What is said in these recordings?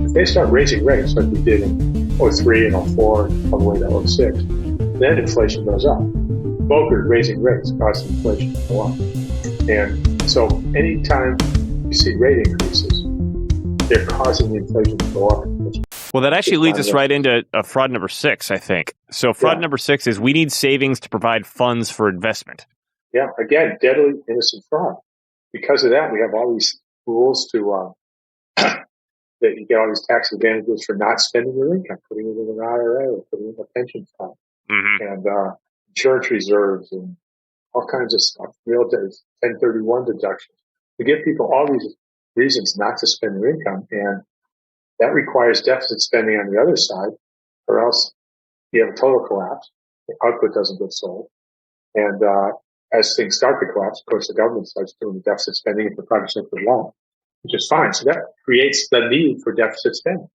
If they start raising rates like we did in 03 and 04 all the way to 06, then inflation goes up. Brokers raising rates cause inflation to go up. And so anytime you see rate increases, they're causing the inflation to go up. Well, that actually leads us right into fraud number 6, I think. So fraud number 6 is we need savings to provide funds for investment. Yeah, again, deadly innocent fraud. Because of that, we have all these rules to that you get all these tax advantages for not spending your income, putting it in an IRA or putting it in a pension fund, and insurance reserves and all kinds of stuff, real 1031 deductions. We give people all these reasons not to spend their income, and that requires deficit spending on the other side, or else you have a total collapse. The output doesn't get sold. And as things start to collapse, of course, the government starts doing the deficit spending if the private sector loan, which is fine. So that creates the need for deficit spending.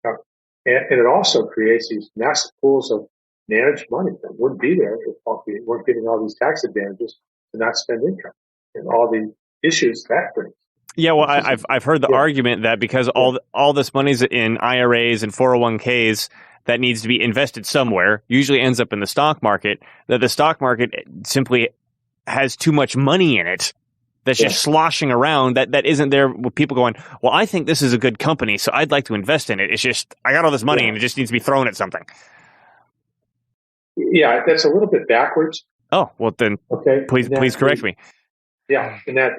And it also creates these massive pools of managed money that wouldn't be there if we weren't getting all these tax advantages to not spend income and all the issues that brings. Yeah, well, I've heard the argument that because all this money's in IRAs and 401ks that needs to be invested somewhere, usually ends up in the stock market, that the stock market simply has too much money in it that's just sloshing around that isn't there with people going, well, I think this is a good company, so I'd like to invest in it. It's just, I got all this money and it just needs to be thrown at something. Yeah, that's a little bit backwards. Oh, well then, please correct me. Yeah, and that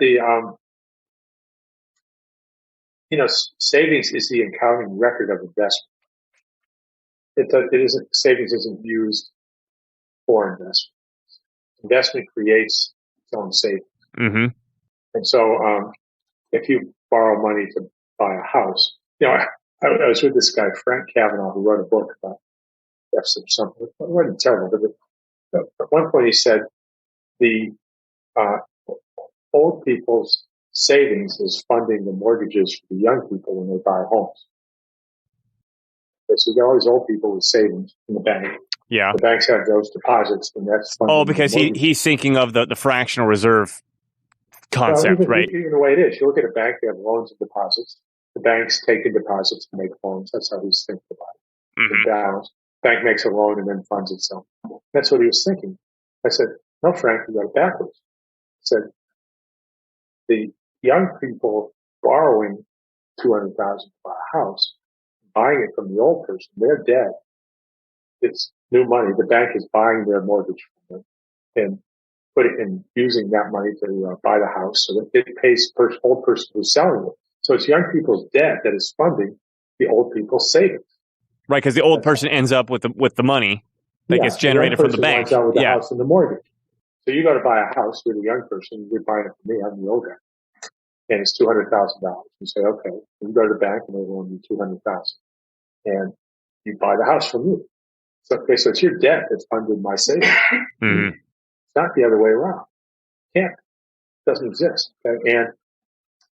savings is the accounting record of investment. Savings isn't used for investment. Investment creates its own savings. Mm-hmm. And so, if you borrow money to buy a house, I was with this guy, Frank Kavanaugh, who wrote a book about deficit or something. It wasn't terrible, but at one point he said the old people's savings is funding the mortgages for the young people when they buy homes. So you got all these old people with savings in the bank. Yeah. The banks have those deposits, and that's funding. Oh, because he's thinking of the fractional reserve concept, right? Even the way it is, you look at a bank, they have loans and deposits. The banks take in deposits to make loans. That's how he's thinking about it. Mm-hmm. The balance. Bank makes a loan and then funds itself. That's what he was thinking. I said, no, Frank, you got it backwards. I said, the young people borrowing $200,000 to buy a house, buying it from the old person, they're dead. It's new money. The bank is buying their mortgage from them and using that money to buy the house so that it pays the old person who's selling it. So it's young people's debt that is funding the old people's savings. Right, because the old person ends up with the money that gets generated from the bank. Out with the house and the mortgage. So you go to buy a house with a young person. You're buying it from me. I'm the old guy, and it's $200,000. You say, okay. You go to the bank and they loan you $200,000, and you buy the house from me. So it's your debt that's funded my savings. Mm-hmm. It's not the other way around. Can't. It doesn't exist. Okay? And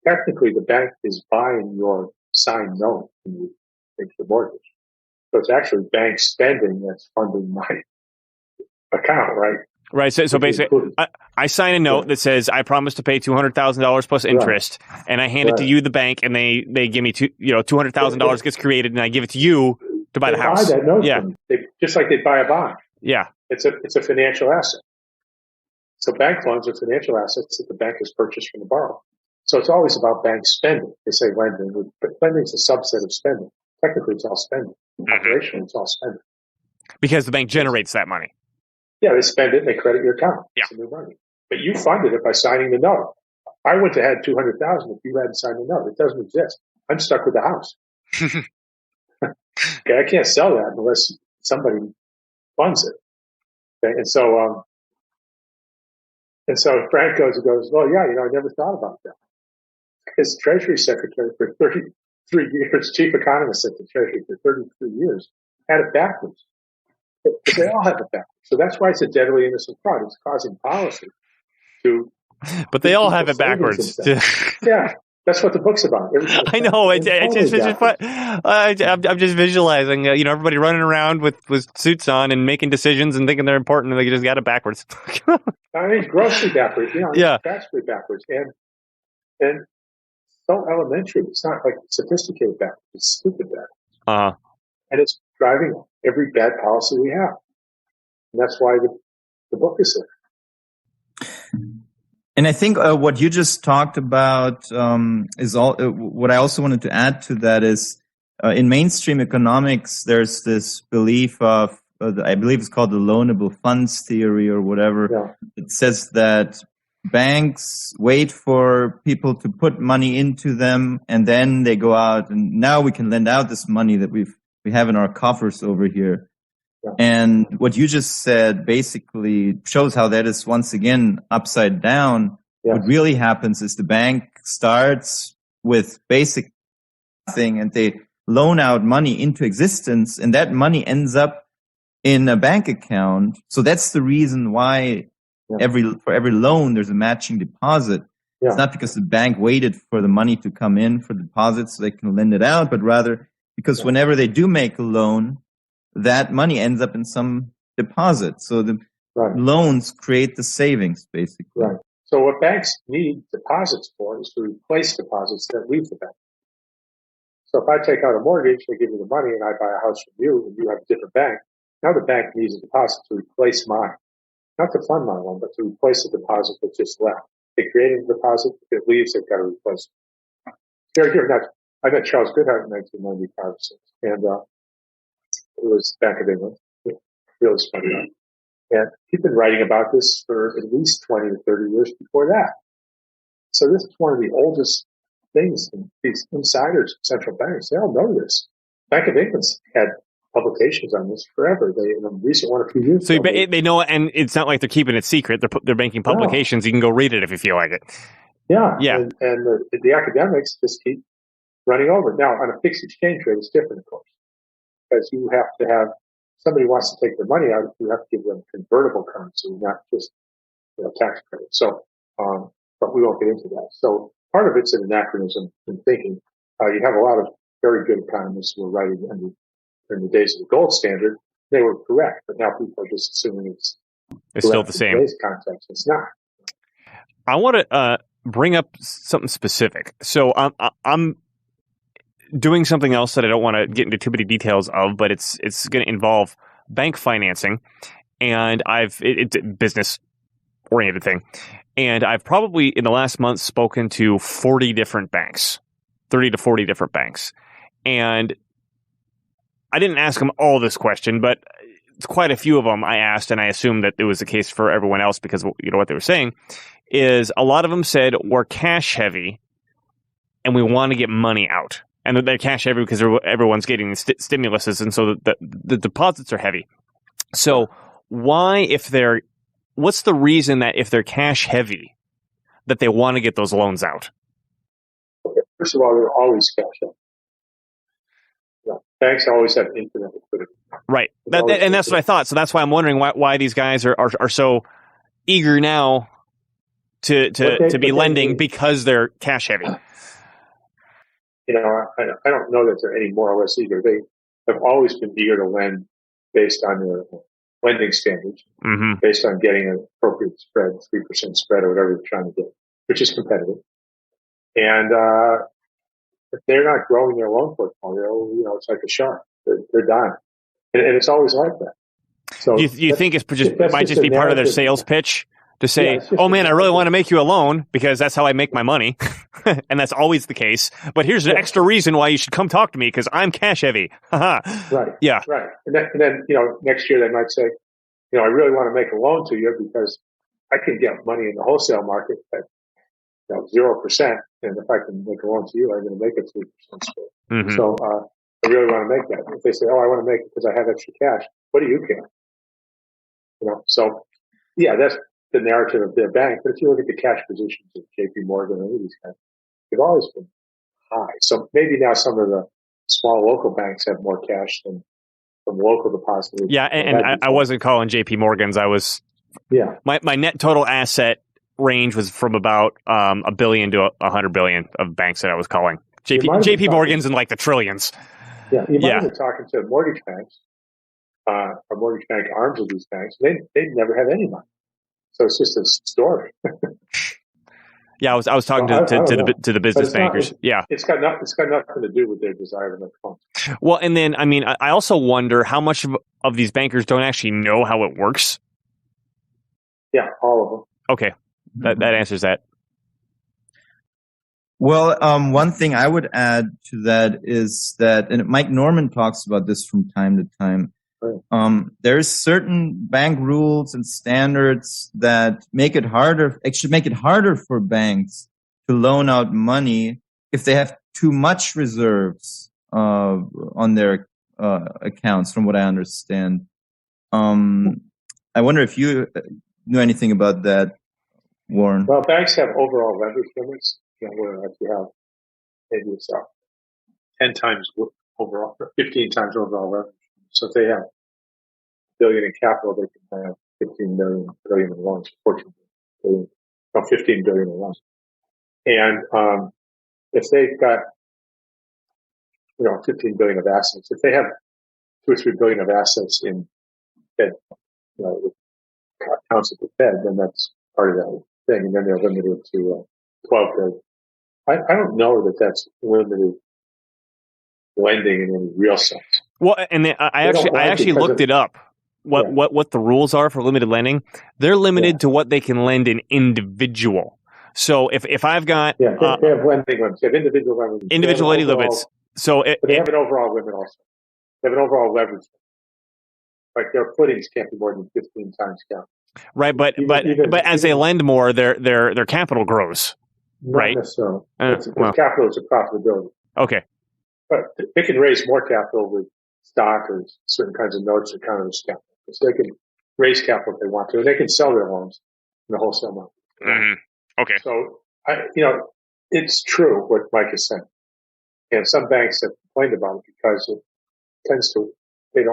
technically, the bank is buying your signed note when you take the mortgage. So it's actually bank spending that's funding my account, right? Right. So basically, I sign a note that says I promise to pay $200,000 plus interest, and I hand it to you, the bank, and they give me $200,000 gets created, and I give it to you to buy the house. Buy that note from me. Just like they buy a bond. Yeah. It's a financial asset. So bank loans are financial assets that the bank has purchased from the borrower. So it's always about bank spending. They say lending, but lending is a subset of spending. Technically, it's all spending. Operationally, it's all spending. Because the bank generates that money. Yeah, they spend it and they credit your account. Yeah. It's new money. But you funded it by signing the note. I wouldn't have had $200,000 if you hadn't signed the note. It doesn't exist. I'm stuck with the house. Okay, I can't sell that unless somebody funds it. Okay, and so Frank goes, well, yeah, I never thought about that. His Treasury Secretary for 33 years, chief economist at the Treasury for 33 years, had it backwards. But they all have it backwards. So that's why it's a deadly innocent fraud. It's causing policy to... But they all have it backwards. Yeah, that's what the book's about. I know. I'm just visualizing, everybody running around with suits on and making decisions and thinking they're important, and they just got it backwards. I mean, grossly backwards. Vastly backwards. And so elementary. It's not like sophisticated bad. It's stupid bad. Uh-huh. And it's driving every bad policy we have. And that's why the book is there. And I think what you just talked about is all. What I also wanted to add to that is in mainstream economics, there's this belief of, I believe it's called the loanable funds theory or whatever. Yeah. It says that banks wait for people to put money into them, and then they go out, and now we can lend out this money that we have in our coffers over here. Yeah. And what you just said basically shows how that is once again upside down. Yes. What really happens is the bank starts with basic thing and they loan out money into existence, and that money ends up in a bank account. So that's the reason why for every loan there's a matching deposit. Yeah. It's not because the bank waited for the money to come in for deposits so they can lend it out, but rather because whenever they do make a loan, that money ends up in some deposit. So the loans create the savings, basically. Right. So what banks need deposits for is to replace deposits that leave the bank. So if I take out a mortgage, they give me the money, and I buy a house from you, and you have a different bank, now the bank needs a deposit to replace mine. Not to fund my loan, but to replace the deposit that just left. They created a deposit. If it leaves, they've got to replace it. Very different. I met Charles Goodhart in 1995, and it was Bank of England. Really spun it up. And he'd been writing about this for at least 20 to 30 years before that. So this is one of the oldest things. These insiders, central banks, they all know this. Bank of England's had publications on this forever. They, in a recent one, a few years ago. So they know, and it's not like they're keeping it secret. They're making publications. You can go read it if you feel like it. Yeah. And the academics just keep running over. Now, on a fixed exchange rate, it's different, of course, because you have to have somebody wants to take their money out. You have to give them convertible currency, not just tax credit. So, but we won't get into that. So part of it's an anachronism in thinking. You have a lot of very good economists who were writing in the days of the gold standard. They were correct, but now people are just assuming it's still the same. In today's context, it's not. I want to bring up something specific. So I'm doing something else that I don't want to get into too many details of, but it's going to involve bank financing, and it's a business oriented thing. And I've probably in the last month spoken to 40 different banks, 30 to 40 different banks. And I didn't ask them all this question, but quite a few of them I asked, and I assumed that it was the case for everyone else because what they were saying is a lot of them said we're cash heavy and we want to get money out. And they're cash heavy because everyone's getting stimuluses, and so the deposits are heavy. So what's the reason that if they're cash heavy, that they want to get those loans out? Okay. First of all, they're always cash heavy. Yeah. Banks always have infinite liquidity. Right. And that's what I thought. So that's why I'm wondering why these guys are so eager now to be lending because they're cash heavy. I don't know that they're any more or less eager. They have always been eager to lend based on their lending standards, based on getting an appropriate spread, 3% spread or whatever you're trying to get, which is competitive. And if they're not growing their loan portfolio, it's like a shark. They're dying. And it's always like that. So you think it might just be part of their sales pitch? To say, oh man, I really want to make you a loan because that's how I make my money. And that's always the case. But here's an extra reason why you should come talk to me because I'm cash heavy. Right. Yeah. Right. And then, next year they might say, I really want to make a loan to you because I can get money in the wholesale market at 0%. And if I can make a loan to you, I'm going to make it 3% spread. Mm-hmm. So I really want to make that. If they say, oh, I want to make it because I have extra cash, what do you care? So yeah, that's the narrative of their bank. But if you look at the cash positions of JP Morgan and any of these guys, they've always been high. So maybe now some of the small local banks have more cash than local depositors. Yeah, and I wasn't calling JP Morgan's. I was my net total asset range was from about $1 billion to $100 billion of banks that I was calling. JP Morgan's in like the trillions. Yeah, you might have been talking to mortgage banks, or mortgage bank arms of these banks. They never have any money. So it's just a story. Yeah, I was talking Well, I don't know. to the But business it's not, bankers. Yeah. it's got nothing to do with their desire to make funds. Well, and then I mean, I also wonder how much of these bankers don't actually know how it works. Yeah, all of them. Okay, that answers that. Well, one thing I would add to that is that, and Mike Norman talks about this from time to time. Right. There's certain bank rules and standards that make it harder for banks to loan out money if they have too much reserves on their accounts, from what I understand. I wonder if you knew anything about that, Warren. Well, banks have overall leverage limits. Where if you have maybe it's 10 times overall, 15 times overall leverage. So if they have $1 billion in capital, they can have 15 billion in loans, 14 billion, no, 15 billion in loans. And if they've got 15 billion of assets, if they have 2 or 3 billion of assets in Fed, accounts at the Fed, then that's part of that thing, and then they're limited to 12 billion. I don't know that that's limited lending in any real sense. Well, and then I actually looked it up. What the rules are for limited lending? They're limited to what they can lend an individual. So if I've got they have lending limits. They have individual lending. Individual lending limits. So but they have an overall limit also. They have an overall leverage. Like their footings can't be more than 15 times capital. Right, but as they lend more, their capital grows. Not necessarily. Capital is a profitability. Okay. But they can raise more capital with stock or certain kinds of notes that counter this capital. So they can raise capital if they want to. And they can sell their loans in the wholesale market. Mm-hmm. Okay. So, it's true what Mike is saying. And some banks have complained about it because it tends to, it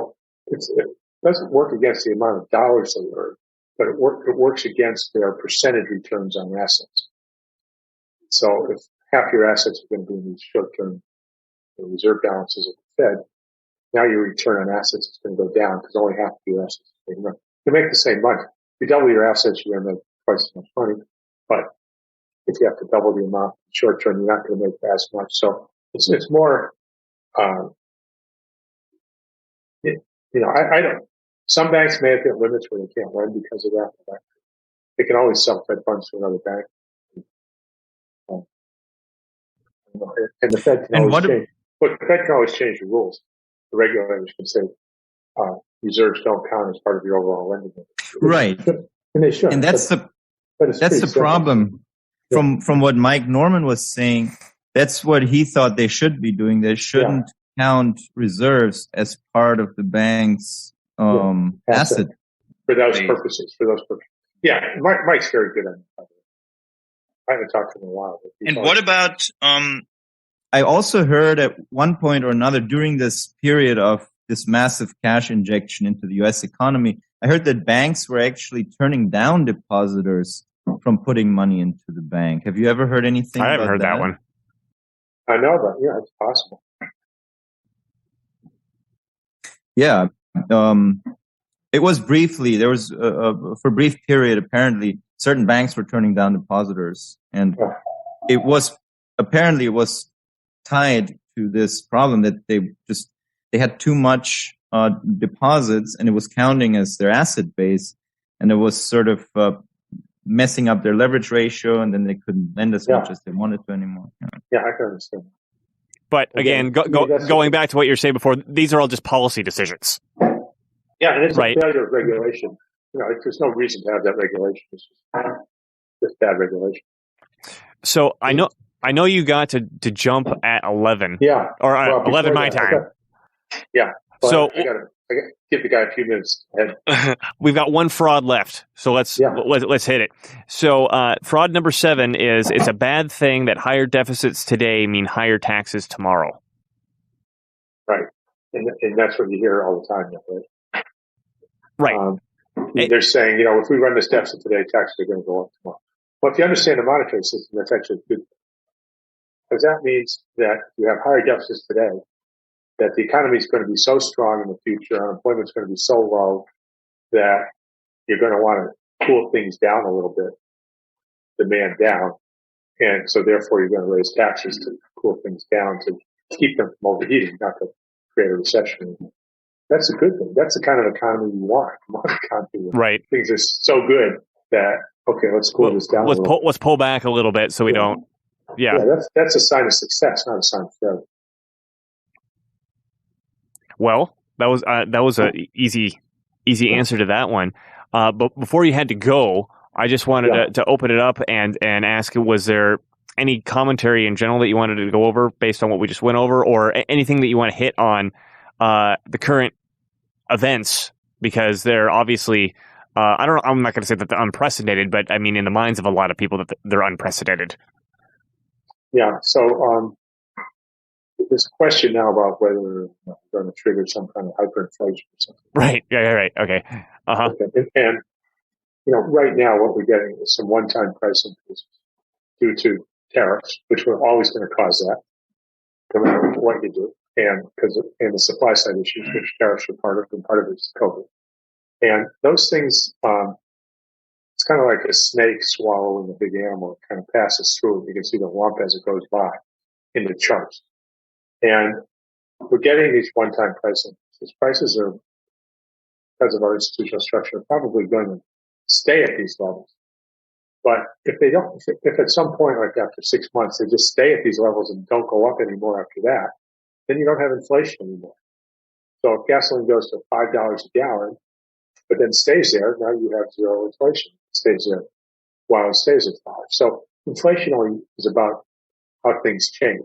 doesn't work against the amount of dollars they earn, but it works against their percentage returns on assets. So if half your assets are going to be in these short-term reserve balances at the Fed, now your return on assets is going to go down because only half of your assets are going to run. You make the same money. If you double your assets, you're going to make twice as much money. But if you have to double the amount in short term, you're not going to make as much. So it's more, I don't. Some banks may have hit limits where they can't lend because of that. They can always sell Fed funds to another bank. And the Fed can always change. But the Fed can always change the rules. The regulators can say reserves don't count as part of your overall lending. Right. And they should. And that's the problem. From what Mike Norman was saying, that's what he thought they should be doing. They shouldn't count reserves as part of the bank's asset. For those purposes. Yeah, Mike's very good at it. I haven't talked to him in a while. And what about I also heard at one point or another during this period of this massive cash injection into the U.S. economy, I heard that banks were actually turning down depositors from putting money into the bank. Have you ever heard anything about that? I haven't heard that one. I know that. Yeah, it's possible. Yeah. It was briefly, there was for a brief period, apparently, certain banks were turning down depositors. And it was tied to this problem that they had too much deposits, and it was counting as their asset base, and it was sort of messing up their leverage ratio, and then they couldn't lend as much as they wanted to anymore. Yeah, I can understand. But again, going back to what you were saying before, these are all just policy decisions. Yeah, and it's a failure of regulation. There's no reason to have that regulation. It's just bad regulation. So I know you got to jump at 11. Yeah. Or 11 my time. So I got to give the guy a few minutes ahead. We've got one fraud left. So let's hit it. So fraud number 7 is it's a bad thing that higher deficits today mean higher taxes tomorrow. Right. And that's what you hear all the time, right? Right. They're saying, if we run this deficit today, taxes are going to go up tomorrow. Well, if you understand the monetary system, that's actually good. Because that means that you have higher deficits today, that the economy is going to be so strong in the future, unemployment is going to be so low that you're going to want to cool things down a little bit, demand down, And so therefore you're going to raise taxes to cool things down to keep them from overheating, not to create a recession. That's a good thing. That's the kind of economy you want. You want an economy where Right. things are so good that, okay, let's cool this down a little. Let's pull back a little bit so we don't. Yeah. That's a sign of success, not a sign of failure. Well, that was a easy answer to that one. But before you had to go, I just wanted to open it up and ask, was there any commentary in general that you wanted to go over based on what we just went over, or anything that you want to hit on the current events? Because they're obviously, I'm not going to say that they're unprecedented, but I mean, in the minds of a lot of people, that they're unprecedented. Yeah. So there's a question now about whether we're going to trigger some kind of hyperinflation or something. Right. Yeah. Right. Okay. Okay. And right now what we're getting is some one-time price increases due to tariffs, which we're always going to cause that, no matter what you do, and the supply side issues, which tariffs are part of, and part of it is COVID. And those things, it's kind of like a snake swallowing a big animal. It kind of passes through, and you can see the lump as it goes by in the charts. And we're getting these one-time price increases. Prices are, because of our institutional structure, probably going to stay at these levels. But if they don't, if at some point, like after 6 months, they just stay at these levels and don't go up anymore after that, then you don't have inflation anymore. So if gasoline goes to $5 a gallon, but then stays there, now you have zero inflation. It stays there while it stays at 5. So inflation only is about how things change.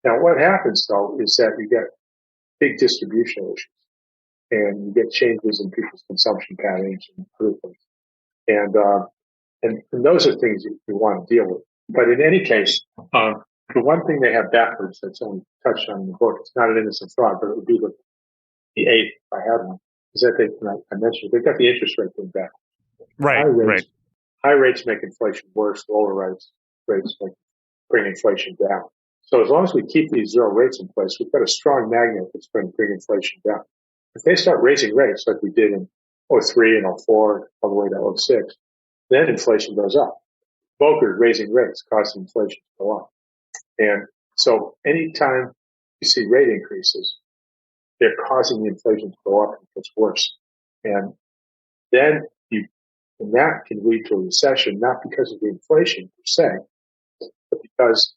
Now, what happens though is that you get big distribution issues, and you get changes in people's consumption patterns and other things. And those are things you want to deal with. But in any case, the one thing they have backwards that's only touched on in the book, it's not an innocent fraud, but it would be the eighth, if I had one, is that I mentioned, they've got the interest rate going back. Right. High rates make inflation worse. Lower rates bring inflation down. So as long as we keep these zero rates in place, we've got a strong magnet that's going to bring inflation down. If they start raising rates like we did in 03 and 04 all the way to 06, then inflation goes up. Volcker raising rates causing inflation to go up. And so anytime you see rate increases, they're causing the inflation to go up and it gets worse. And then that can lead to a recession, not because of the inflation per se, but because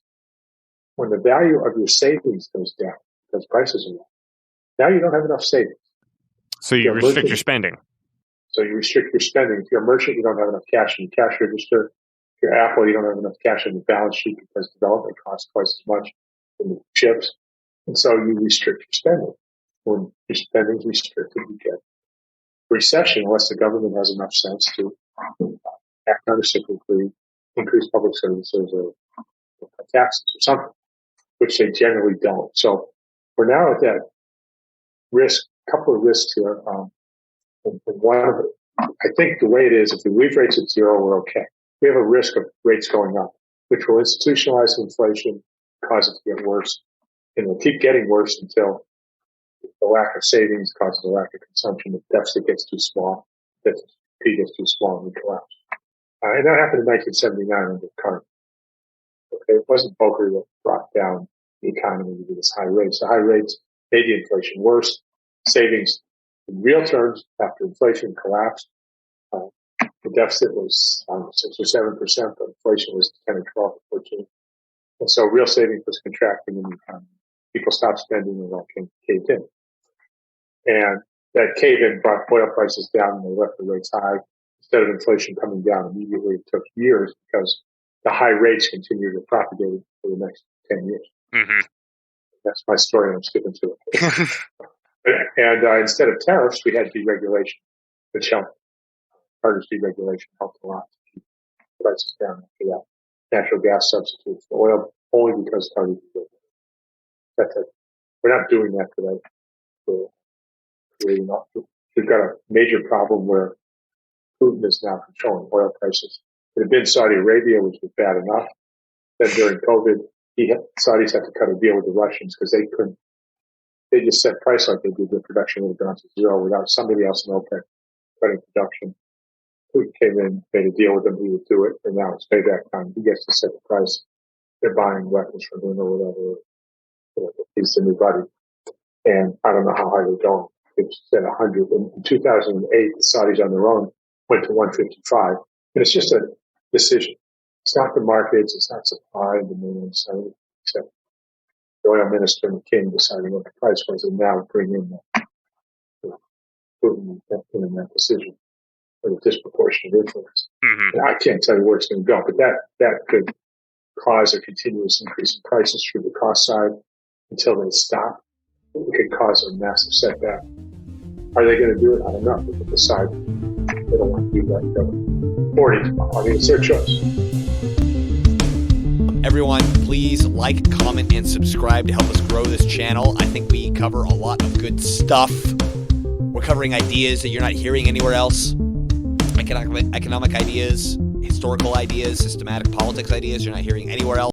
when the value of your savings goes down because prices are low, now you don't have enough savings. So you restrict your spending. So you restrict your spending. If you're a merchant, you don't have enough cash in your cash register. If you're Apple, you don't have enough cash on your balance sheet because development costs twice as much in the chips. And so you restrict your spending. When your spending is restricted, you get recession unless the government has enough sense to act countercyclically, increase public services or cut taxes or something, which they generally don't. So we're now at that risk, couple of risks here. And one of it, I think the way it is, if we leave rates at zero, we're okay. We have a risk of rates going up, which will institutionalize inflation, cause it to get worse, and will keep getting worse until the lack of savings causes a lack of consumption. The deficit gets too small, the GDP gets too small, and we collapse. And that happened in 1979 under Carter. Okay, it wasn't Volcker that brought down the economy to this high rates. The high rates made the inflation worse. Savings in real terms after inflation collapsed. The deficit was 6 or 7%, but inflation was 10 or 12 or 14. And so real savings was contracting in the economy. People stopped spending and all caved in. And that cave-in brought oil prices down and they left the rates high. Instead of inflation coming down immediately, it took years because the high rates continued to propagate for the next 10 years. Mm-hmm. That's my story. I'm skipping to it. And instead of tariffs, we had deregulation, which helped. Carter's deregulation helped a lot to keep prices down after that. Natural gas substitutes for oil only because Carter deregulated. That's it. We're not doing that today. We've got a major problem where Putin is now controlling oil prices. It had been Saudi Arabia, which was bad enough. Then during COVID, Saudis had to cut a deal with the Russians because they couldn't. They just set price like they did. Their production would have gone to zero without somebody else in OPEC cutting production. Putin came in, made a deal with him, he would do it, and now it's payback time. He gets to set the price. They're buying weapons from him or whatever. He's the new buddy. And I don't know how high they're going. They've said 100. In 2008, the Saudis on their own went to 155. And it's just a decision. It's not the markets. It's not supply and demand. Except the oil minister and the king deciding what the price was, and now bring in Putin in that decision for the disproportionate influence. Mm-hmm. And I can't tell you where it's going to go, but that could cause a continuous increase in prices through the cost side until they stop. It could cause a massive setback. Are they going to do it? I don't know. They could decide they don't want to do that. 40. I mean, it's their choice. Everyone, please like, comment, and subscribe to help us grow this channel. I think we cover a lot of good stuff. We're covering ideas that you're not hearing anywhere else. Economic ideas, historical ideas, systematic politics ideas you're not hearing anywhere else.